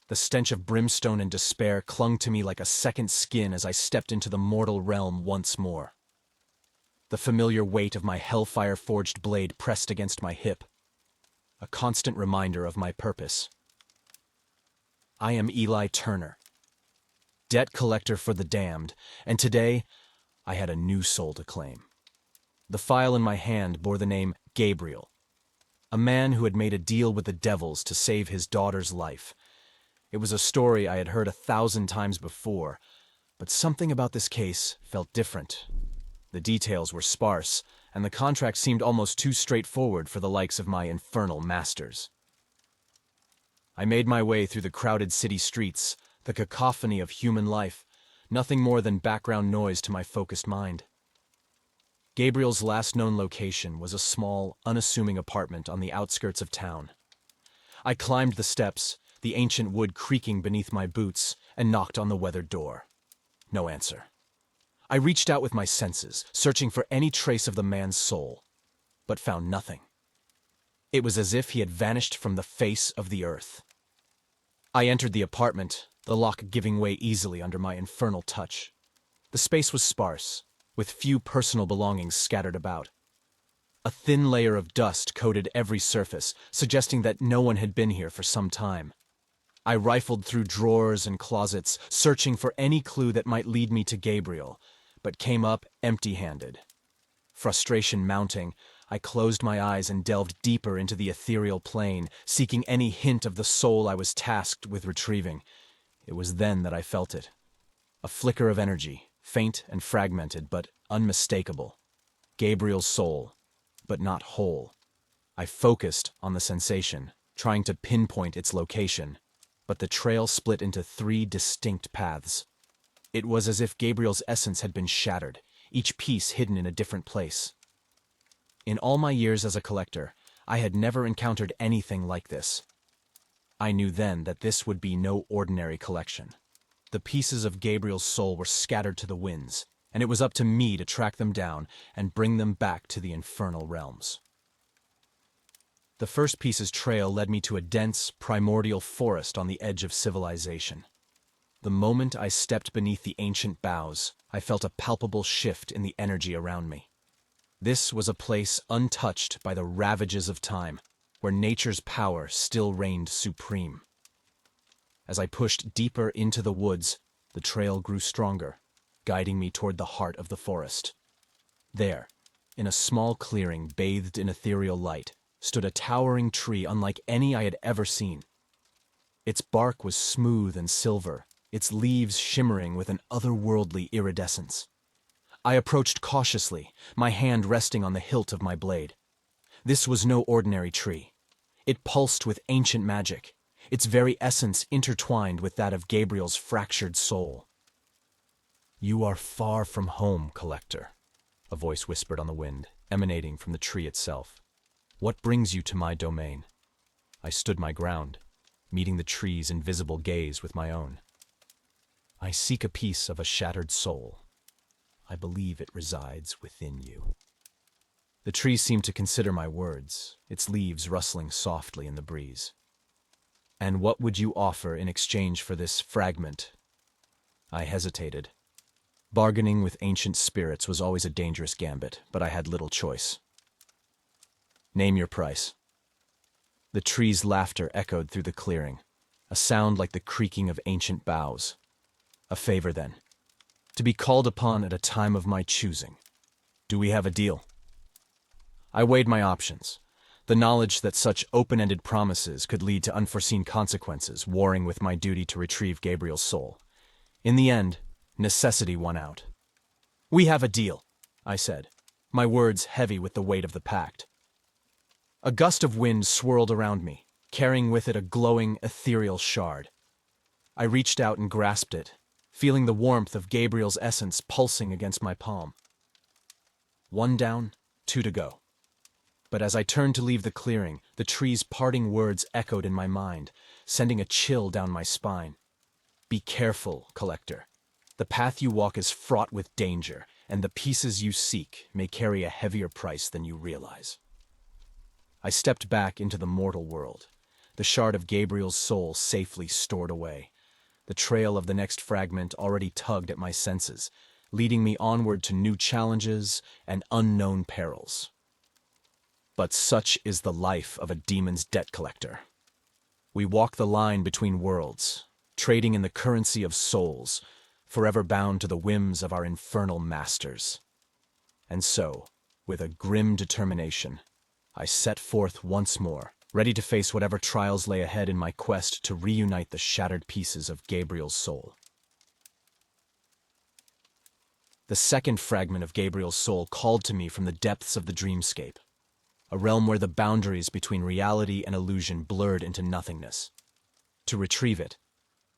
The stench of brimstone and despair clung to me like a second skin as I stepped into the mortal realm once more. The familiar weight of my hellfire-forged blade pressed against my hip, a constant reminder of my purpose. I am Eli Turner, debt collector for the damned, and today I had a new soul to claim. The file in my hand bore the name Gabriel, a man who had made a deal with the devils to save his daughter's life. It was a story I had heard 1,000 times before, but something about this case felt different. The details were sparse, and the contract seemed almost too straightforward for the likes of my infernal masters. I made my way through the crowded city streets, the cacophony of human life, nothing more than background noise to my focused mind. Gabriel's last known location was a small, unassuming apartment on the outskirts of town. I climbed the steps, the ancient wood creaking beneath my boots, and knocked on the weathered door. No answer. I reached out with my senses, searching for any trace of the man's soul, but found nothing. It was as if he had vanished from the face of the earth. I entered the apartment, the lock giving way easily under my infernal touch. The space was sparse, with few personal belongings scattered about. A thin layer of dust coated every surface, suggesting that no one had been here for some time. I rifled through drawers and closets, searching for any clue that might lead me to Gabriel, but came up empty-handed. Frustration mounting, I closed my eyes and delved deeper into the ethereal plane, seeking any hint of the soul I was tasked with retrieving. It was then that I felt it. A flicker of energy, faint and fragmented, but unmistakable. Gabriel's soul, but not whole. I focused on the sensation, trying to pinpoint its location, but the trail split into 3 distinct paths. It was as if Gabriel's essence had been shattered, each piece hidden in a different place. In all my years as a collector, I had never encountered anything like this. I knew then that this would be no ordinary collection. The pieces of Gabriel's soul were scattered to the winds, and it was up to me to track them down and bring them back to the infernal realms. The first piece's trail led me to a dense, primordial forest on the edge of civilization. The moment I stepped beneath the ancient boughs, I felt a palpable shift in the energy around me. This was a place untouched by the ravages of time, where nature's power still reigned supreme. As I pushed deeper into the woods, the trail grew stronger, guiding me toward the heart of the forest. There, in a small clearing bathed in ethereal light, stood a towering tree unlike any I had ever seen. Its bark was smooth and silver, its leaves shimmering with an otherworldly iridescence. I approached cautiously, my hand resting on the hilt of my blade. This was no ordinary tree. It pulsed with ancient magic, its very essence intertwined with that of Gabriel's fractured soul. "You are far from home, collector," a voice whispered on the wind, emanating from the tree itself. "What brings you to my domain?" I stood my ground, meeting the tree's invisible gaze with my own. "I seek a piece of a shattered soul. I believe it resides within you." The tree seemed to consider my words, its leaves rustling softly in the breeze. "And what would you offer in exchange for this fragment?" I hesitated. Bargaining with ancient spirits was always a dangerous gambit, but I had little choice. "Name your price." The tree's laughter echoed through the clearing, a sound like the creaking of ancient boughs. "A favor, then. To be called upon at a time of my choosing. Do we have a deal?" I weighed my options, the knowledge that such open-ended promises could lead to unforeseen consequences warring with my duty to retrieve Gabriel's soul. In the end, necessity won out. "We have a deal," I said, my words heavy with the weight of the pact. A gust of wind swirled around me, carrying with it a glowing, ethereal shard. I reached out and grasped it, feeling the warmth of Gabriel's essence pulsing against my palm. 1 down, 2 to go. But as I turned to leave the clearing, the tree's parting words echoed in my mind, sending a chill down my spine. "Be careful, collector. The path you walk is fraught with danger, and the pieces you seek may carry a heavier price than you realize." I stepped back into the mortal world, the shard of Gabriel's soul safely stored away. The trail of the next fragment already tugged at my senses, leading me onward to new challenges and unknown perils. But such is the life of a demon's debt collector. We walk the line between worlds, trading in the currency of souls, forever bound to the whims of our infernal masters. And so, with a grim determination, I set forth once more, ready to face whatever trials lay ahead in my quest to reunite the shattered pieces of Gabriel's soul. The second fragment of Gabriel's soul called to me from the depths of the dreamscape, a realm where the boundaries between reality and illusion blurred into nothingness. To retrieve it,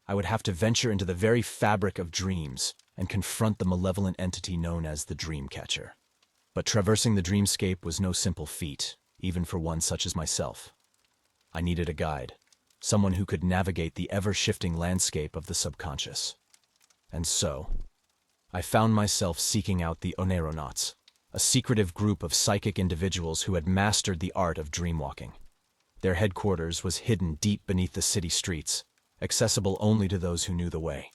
I would have to venture into the very fabric of dreams and confront the malevolent entity known as the Dreamcatcher. But traversing the dreamscape was no simple feat, even for one such as myself. I needed a guide, someone who could navigate the ever-shifting landscape of the subconscious. And so, I found myself seeking out the Oneironauts, a secretive group of psychic individuals who had mastered the art of dreamwalking. Their headquarters was hidden deep beneath the city streets, accessible only to those who knew the way.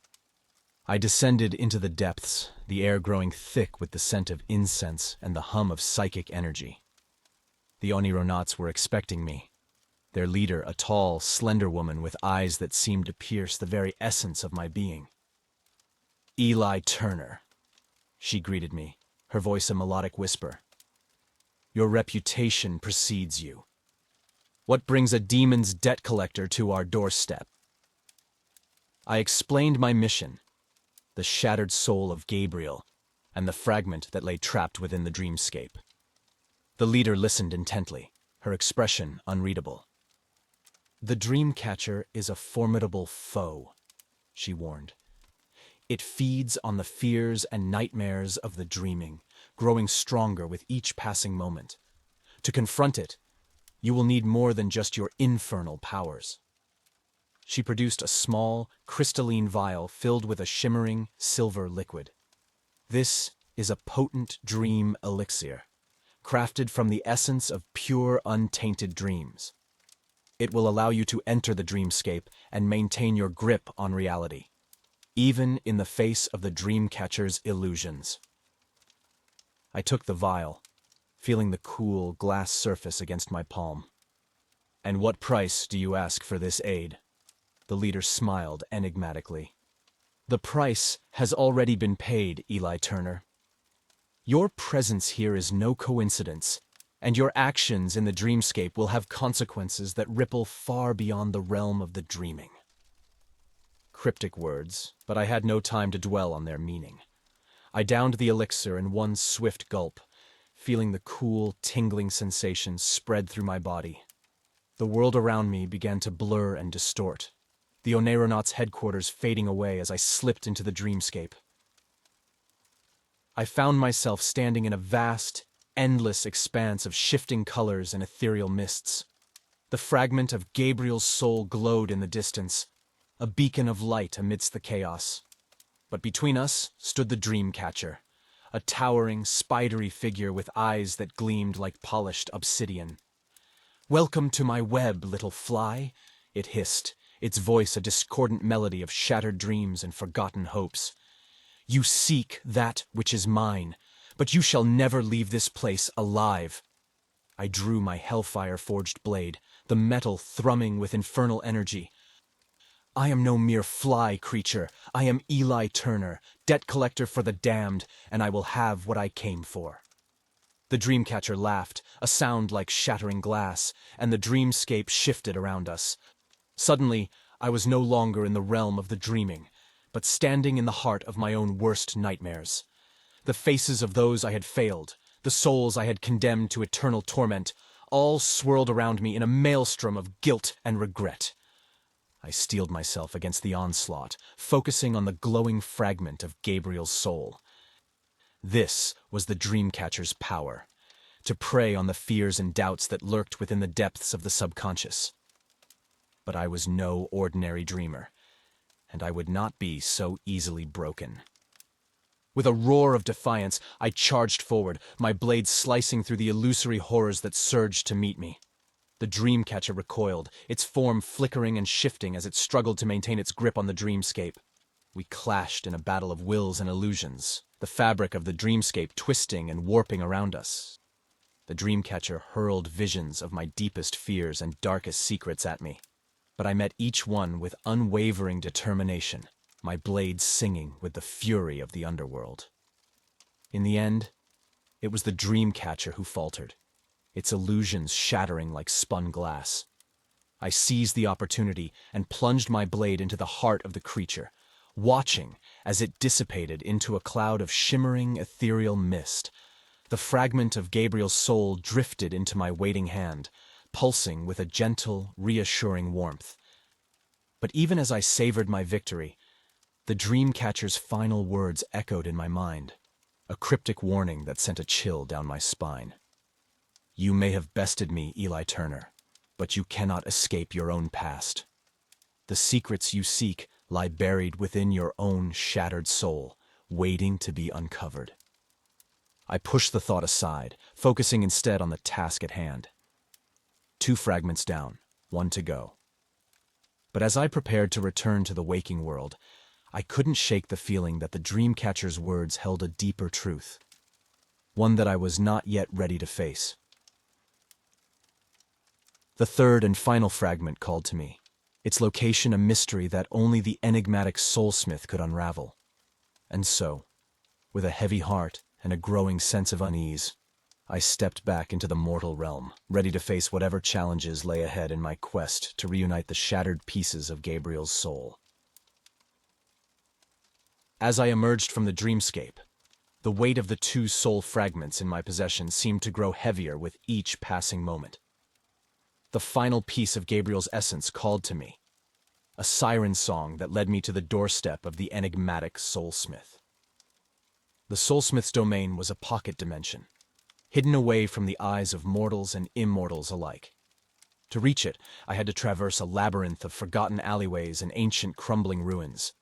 I descended into the depths, the air growing thick with the scent of incense and the hum of psychic energy. The Oneironauts were expecting me, their leader a tall, slender woman with eyes that seemed to pierce the very essence of my being. "Eli Turner," she greeted me, her voice a melodic whisper. "Your reputation precedes you. What brings a demon's debt collector to our doorstep?" I explained my mission, the shattered soul of Gabriel, and the fragment that lay trapped within the dreamscape. The leader listened intently, her expression unreadable. "The Dreamcatcher is a formidable foe," she warned. "It feeds on the fears and nightmares of the dreaming, growing stronger with each passing moment. To confront it, you will need more than just your infernal powers." She produced a small, crystalline vial filled with a shimmering, silver liquid. "This is a potent dream elixir, crafted from the essence of pure, untainted dreams. It will allow you to enter the dreamscape and maintain your grip on reality, even in the face of the Dreamcatcher's illusions." I took the vial, feeling the cool, glass surface against my palm. "And what price do you ask for this aid?" The leader smiled enigmatically. "The price has already been paid, Eli Turner. Your presence here is no coincidence, and your actions in the dreamscape will have consequences that ripple far beyond the realm of the dreaming." Cryptic words, but I had no time to dwell on their meaning. I downed the elixir in one swift gulp, feeling the cool, tingling sensation spread through my body. The world around me began to blur and distort, the Oneironauts' headquarters fading away as I slipped into the dreamscape. I found myself standing in a vast, endless expanse of shifting colors and ethereal mists. The fragment of Gabriel's soul glowed in the distance, a beacon of light amidst the chaos. But between us stood the Dreamcatcher, a towering, spidery figure with eyes that gleamed like polished obsidian. "Welcome to my web, little fly," it hissed, its voice a discordant melody of shattered dreams and forgotten hopes. "You seek that which is mine, but you shall never leave this place alive." I drew my hellfire-forged blade, the metal thrumming with infernal energy. "I am no mere fly creature. I am Eli Turner, debt collector for the damned, and I will have what I came for." The Dreamcatcher laughed, a sound like shattering glass, and the dreamscape shifted around us. Suddenly, I was no longer in the realm of the dreaming, but standing in the heart of my own worst nightmares. The faces of those I had failed, the souls I had condemned to eternal torment, all swirled around me in a maelstrom of guilt and regret. I steeled myself against the onslaught, focusing on the glowing fragment of Gabriel's soul. This was the Dreamcatcher's power, to prey on the fears and doubts that lurked within the depths of the subconscious. But I was no ordinary dreamer, and I would not be so easily broken. With a roar of defiance, I charged forward, my blade slicing through the illusory horrors that surged to meet me. The The Dreamcatcher recoiled, its form flickering and shifting as it struggled to maintain its grip on the dreamscape. We clashed in a battle of wills and illusions, the fabric of the dreamscape twisting and warping around us. The Dreamcatcher hurled visions of my deepest fears and darkest secrets at me, but I met each one with unwavering determination, my blade singing with the fury of the Underworld. In the end, it was the Dreamcatcher who faltered, its illusions shattering like spun glass. I seized the opportunity and plunged my blade into the heart of the creature, watching as it dissipated into a cloud of shimmering ethereal mist. The fragment of Gabriel's soul drifted into my waiting hand, pulsing with a gentle, reassuring warmth. But even as I savored my victory, the Dreamcatcher's final words echoed in my mind, a cryptic warning that sent a chill down my spine. You may have bested me, Eli Turner, but you cannot escape your own past. The secrets you seek lie buried within your own shattered soul, waiting to be uncovered. I pushed the thought aside, focusing instead on the task at hand. 2 fragments down, 1 to go. But as I prepared to return to the waking world, I couldn't shake the feeling that the Dreamcatcher's words held a deeper truth, one that I was not yet ready to face. The 3rd and final fragment called to me, its location a mystery that only the enigmatic Soulsmith could unravel. And so, with a heavy heart and a growing sense of unease, I stepped back into the mortal realm, ready to face whatever challenges lay ahead in my quest to reunite the shattered pieces of Gabriel's soul. As I emerged from the dreamscape, the weight of the 2 soul fragments in my possession seemed to grow heavier with each passing moment. The final piece of Gabriel's essence called to me, a siren song that led me to the doorstep of the enigmatic Soulsmith. The Soulsmith's domain was a pocket dimension, hidden away from the eyes of mortals and immortals alike. To reach it, I had to traverse a labyrinth of forgotten alleyways and ancient crumbling ruins,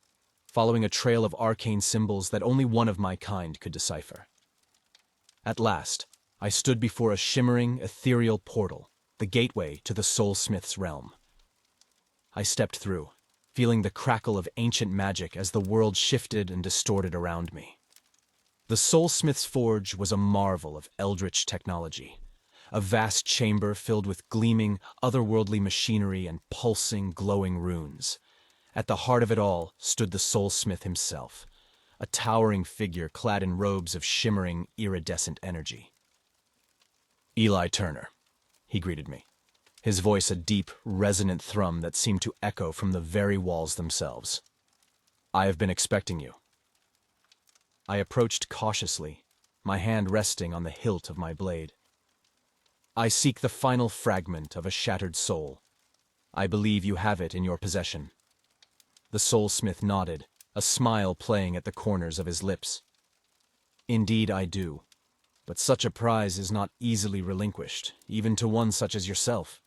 following a trail of arcane symbols that only one of my kind could decipher. At last, I stood before a shimmering, ethereal portal, the gateway to the Soulsmith's realm. I stepped through, feeling the crackle of ancient magic as the world shifted and distorted around me. The Soulsmith's forge was a marvel of eldritch technology, a vast chamber filled with gleaming, otherworldly machinery and pulsing, glowing runes. At the heart of it all stood the Soulsmith himself, a towering figure clad in robes of shimmering, iridescent energy. Eli Turner, he greeted me, his voice a deep, resonant thrum that seemed to echo from the very walls themselves. I have been expecting you. I approached cautiously, my hand resting on the hilt of my blade. I seek the final fragment of a shattered soul. I believe you have it in your possession. The Soulsmith nodded, a smile playing at the corners of his lips. Indeed I do, but such a prize is not easily relinquished, even to one such as yourself.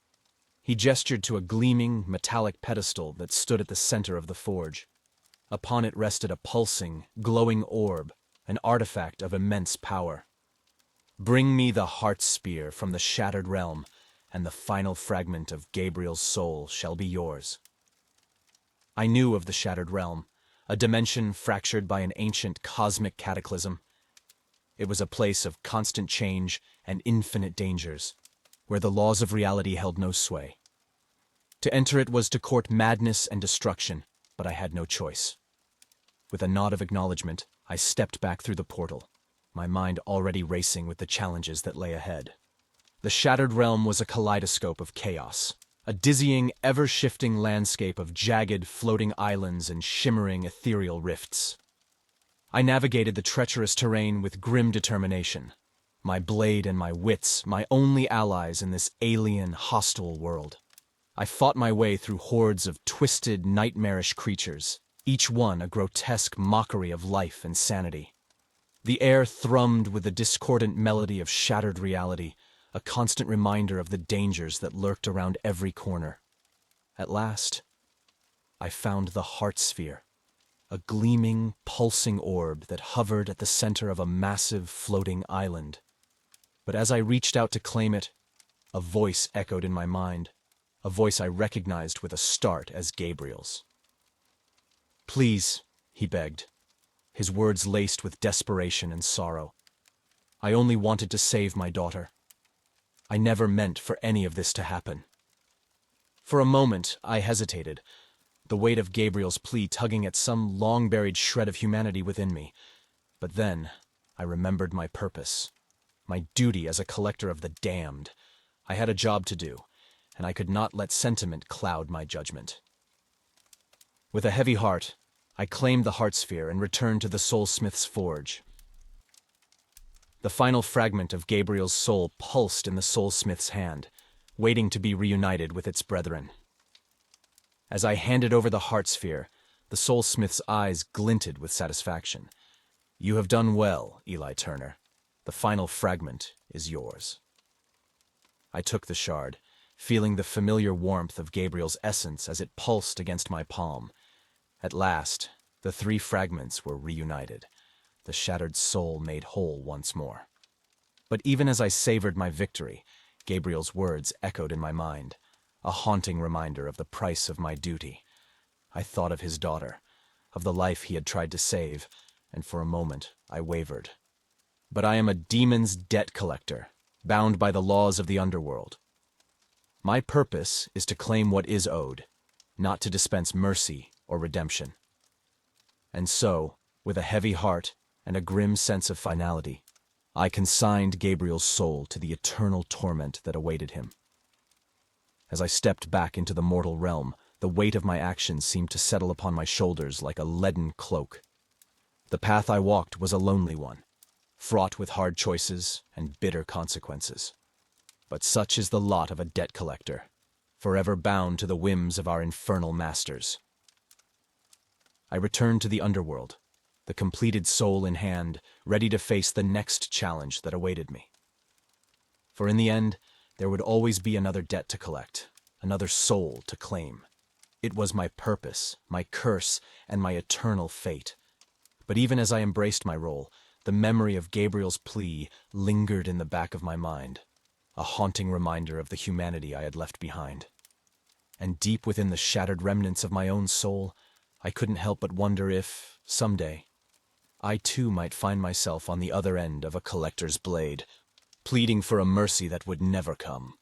He gestured to a gleaming, metallic pedestal that stood at the center of the forge. Upon it rested a pulsing, glowing orb, an artifact of immense power. Bring me the Heartsphere from the shattered realm, and the final fragment of Gabriel's soul shall be yours. I knew of the shattered realm, a dimension fractured by an ancient cosmic cataclysm. It was a place of constant change and infinite dangers, where the laws of reality held no sway. To enter it was to court madness and destruction, but I had no choice. With a nod of acknowledgement, I stepped back through the portal, my mind already racing with the challenges that lay ahead. The shattered realm was a kaleidoscope of chaos, a dizzying, ever-shifting landscape of jagged, floating islands and shimmering, ethereal rifts. I navigated the treacherous terrain with grim determination, my blade and my wits my only allies in this alien, hostile world. I fought my way through hordes of twisted, nightmarish creatures, each one a grotesque mockery of life and sanity. The air thrummed with the discordant melody of shattered reality, a constant reminder of the dangers that lurked around every corner. At last, I found the Heartsphere, a gleaming, pulsing orb that hovered at the center of a massive, floating island. But as I reached out to claim it, A voice echoed in my mind, a voice I recognized with a start as Gabriel's. "Please," he begged, his words laced with desperation and sorrow. "I only wanted to save my daughter. I never meant for any of this to happen." For a moment, I hesitated, the weight of Gabriel's plea tugging at some long-buried shred of humanity within me. But then, I remembered my purpose, my duty as a collector of the damned. I had a job to do, and I could not let sentiment cloud my judgment. With a heavy heart, I claimed the Heartsphere and returned to the Soulsmith's forge. The final fragment of Gabriel's soul pulsed in the Soulsmith's hand, waiting to be reunited with its brethren. As I handed over the Heartsphere, the Soulsmith's eyes glinted with satisfaction. "You have done well, Eli Turner. The final fragment is yours." I took the shard, feeling the familiar warmth of Gabriel's essence as it pulsed against my palm. At last, the 3 fragments were reunited, the shattered soul made whole once more. But even as I savored my victory, Gabriel's words echoed in my mind, a haunting reminder of the price of my duty. I thought of his daughter, of the life he had tried to save, and for a moment I wavered. But I am a demon's debt collector, bound by the laws of the Underworld. My purpose is to claim what is owed, not to dispense mercy or redemption. And so, with a heavy heart and a grim sense of finality, I consigned Gabriel's soul to the eternal torment that awaited him. As I stepped back into the mortal realm, the weight of my actions seemed to settle upon my shoulders like a leaden cloak. The path I walked was a lonely one, fraught with hard choices and bitter consequences. But such is the lot of a debt collector, forever bound to the whims of our infernal masters. I returned to the Underworld, the completed soul in hand, ready to face the next challenge that awaited me. For in the end, there would always be another debt to collect, another soul to claim. It was my purpose, my curse, and my eternal fate. But even as I embraced my role, the memory of Gabriel's plea lingered in the back of my mind, a haunting reminder of the humanity I had left behind. And deep within the shattered remnants of my own soul, I couldn't help but wonder if, someday, I too might find myself on the other end of a collector's blade, pleading for a mercy that would never come.